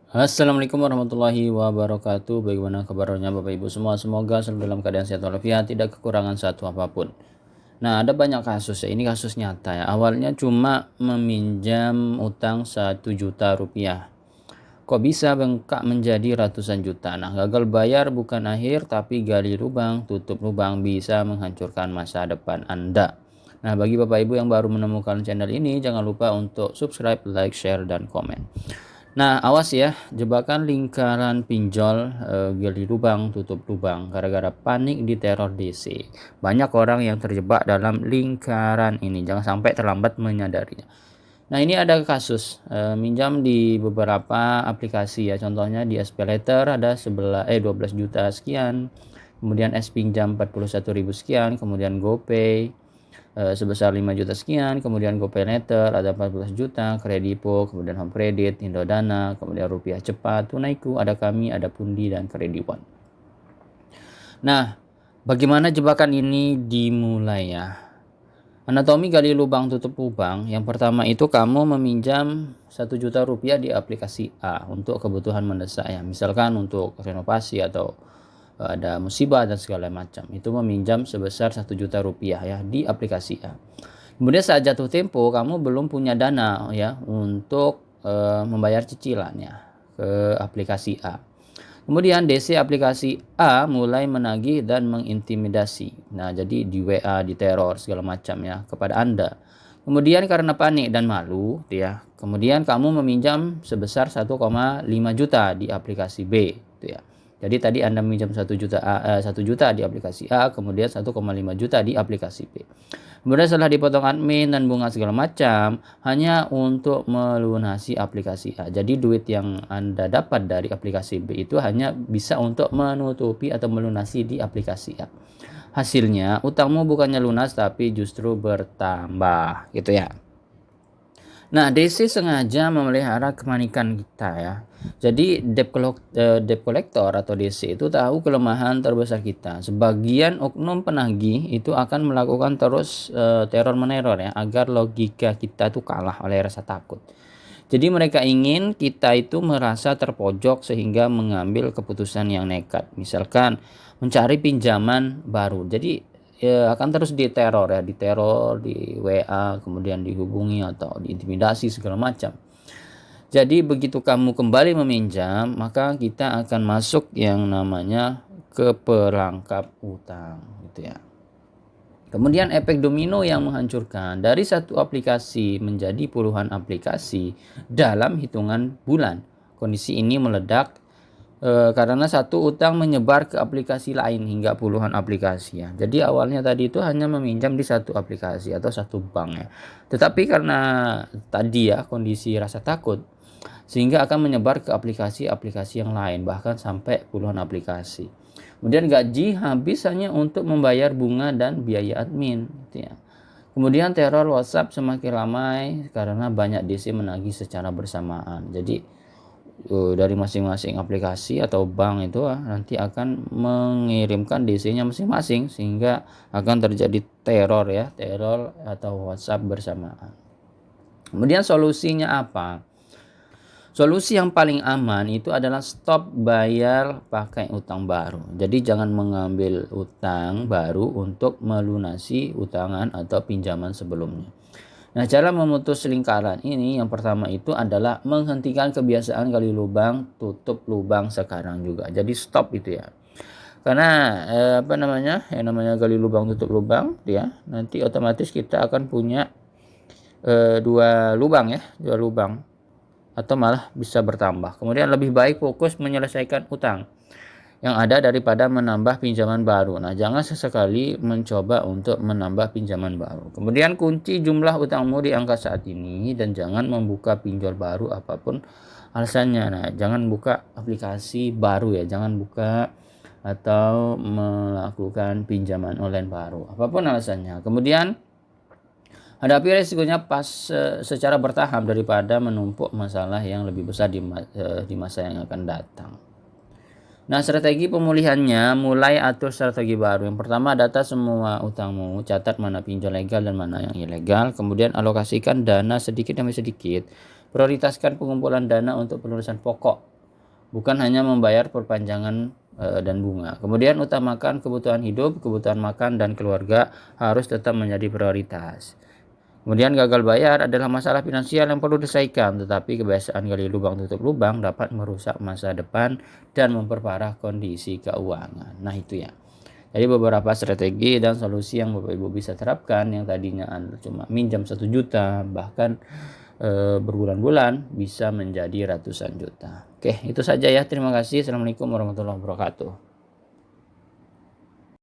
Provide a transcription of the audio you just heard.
Assalamualaikum warahmatullahi wabarakatuh. Bagaimana kabarnya Bapak Ibu semua? Semoga selalu dalam keadaan sehat walafiat, tidak kekurangan satu apapun. Nah, ada banyak kasus ya. Ini kasus nyata ya. Awalnya cuma meminjam utang 1 juta rupiah. Kok bisa bengkak menjadi ratusan juta? Nah, gagal bayar bukan akhir, tapi gali lubang, tutup lubang bisa menghancurkan masa depan Anda. Nah, bagi Bapak Ibu yang baru menemukan channel ini, jangan lupa untuk subscribe, like, share, dan komen. Nah, awas ya, jebakan lingkaran pinjol, gali lubang, tutup lubang, gara-gara panik diteror DC. Banyak orang yang terjebak dalam lingkaran ini, jangan sampai terlambat menyadarinya. Nah, ini ada kasus minjam di beberapa aplikasi ya, contohnya di SPayLater ada 12 juta sekian, kemudian S-Pinjam 41.000 sekian, kemudian GoPay sebesar 5 juta sekian, kemudian GoPayLater ada 14 juta, Kredipo, kemudian Home Credit, Indodana, kemudian Rupiah Cepat, Tunaiku, ada Kami, ada Pundi, dan Krediwan. Nah, bagaimana jebakan ini dimulai ya? Anatomi gali lubang tutup lubang. Yang pertama itu kamu meminjam 1 juta rupiah di aplikasi A untuk kebutuhan mendesak ya. Misalkan untuk renovasi atau ada musibah dan segala macam. Itu meminjam sebesar 1 juta rupiah ya di aplikasi A. Kemudian saat jatuh tempo kamu belum punya dana ya untuk membayar cicilannya ke aplikasi A. Kemudian DC aplikasi A mulai menagih dan mengintimidasi. Nah, jadi di WA, di teror segala macam ya kepada Anda. Kemudian karena panik dan malu, ya. Kemudian kamu meminjam sebesar 1,5 juta di aplikasi B, gitu ya. Jadi tadi Anda meminjam 1 juta di aplikasi A, kemudian 1,5 juta di aplikasi B. Kemudian setelah dipotong admin dan bunga segala macam, hanya untuk melunasi aplikasi A. Jadi duit yang Anda dapat dari aplikasi B itu hanya bisa untuk menutupi atau melunasi di aplikasi A. Hasilnya utangmu bukannya lunas tapi justru bertambah, gitu ya. Nah, DC sengaja memelihara kepanikan kita ya. Jadi debt collector atau DC itu tahu kelemahan terbesar kita. Sebagian oknum penagih itu akan melakukan terus teror meneror ya agar logika kita itu kalah oleh rasa takut. Jadi mereka ingin kita itu merasa terpojok sehingga mengambil keputusan yang nekat. Misalkan mencari pinjaman baru. Jadi ya akan terus diteror ya, diteror di WA, kemudian dihubungi atau diintimidasi segala macam. Jadi begitu kamu kembali meminjam, maka kita akan masuk yang namanya ke perangkap utang gitu ya. Kemudian efek domino yang menghancurkan dari satu aplikasi menjadi puluhan aplikasi dalam hitungan bulan. Kondisi ini meledak karena satu utang menyebar ke aplikasi lain hingga puluhan aplikasi ya. Jadi awalnya tadi itu hanya meminjam di satu aplikasi atau satu bank ya. Tetapi karena tadi ya kondisi rasa takut sehingga akan menyebar ke aplikasi-aplikasi yang lain bahkan sampai puluhan aplikasi. Kemudian gaji habis hanya untuk membayar bunga dan biaya admin gitu ya. Kemudian teror WhatsApp semakin ramai karena banyak DC menagih secara bersamaan. Jadi dari masing-masing aplikasi atau bank itu nanti akan mengirimkan DC-nya masing-masing sehingga akan terjadi teror ya, teror atau WhatsApp bersamaan. Kemudian solusinya apa? Solusi yang paling aman itu adalah stop bayar pakai utang baru. Jadi jangan mengambil utang baru untuk melunasi utangan atau pinjaman sebelumnya. Nah, cara memutus lingkaran ini yang pertama itu adalah menghentikan kebiasaan gali lubang, tutup lubang sekarang juga. Jadi stop itu ya. Karena yang namanya gali lubang, tutup lubang ya, nanti otomatis kita akan punya dua lubang ya, dua lubang atau malah bisa bertambah. Kemudian lebih baik fokus menyelesaikan utang yang ada daripada menambah pinjaman baru. Nah, jangan sesekali mencoba untuk menambah pinjaman baru. Kemudian kunci jumlah utangmu di angka saat ini dan jangan membuka pinjol baru apapun alasannya. Nah, jangan buka aplikasi baru ya, jangan buka atau melakukan pinjaman online baru apapun alasannya. Kemudian hadapi resikonya secara bertahap daripada menumpuk masalah yang lebih besar di masa yang akan datang. Nah, strategi pemulihannya mulai atur strategi baru. Yang pertama, data semua utangmu, catat mana pinjol legal dan mana yang ilegal. Kemudian alokasikan dana sedikit demi sedikit. Prioritaskan pengumpulan dana untuk pelunasan pokok bukan hanya membayar perpanjangan dan bunga. Kemudian utamakan kebutuhan hidup, kebutuhan makan dan keluarga harus tetap menjadi prioritas. Kemudian gagal bayar adalah masalah finansial yang perlu diselesaikan, tetapi kebiasaan gali lubang tutup lubang dapat merusak masa depan dan memperparah kondisi keuangan. Nah itu ya. Jadi beberapa strategi dan solusi yang Bapak Ibu bisa terapkan yang tadinya cuma minjam 1 juta bahkan berbulan-bulan bisa menjadi ratusan juta. Oke, itu saja ya. Terima kasih. Assalamualaikum warahmatullahi wabarakatuh.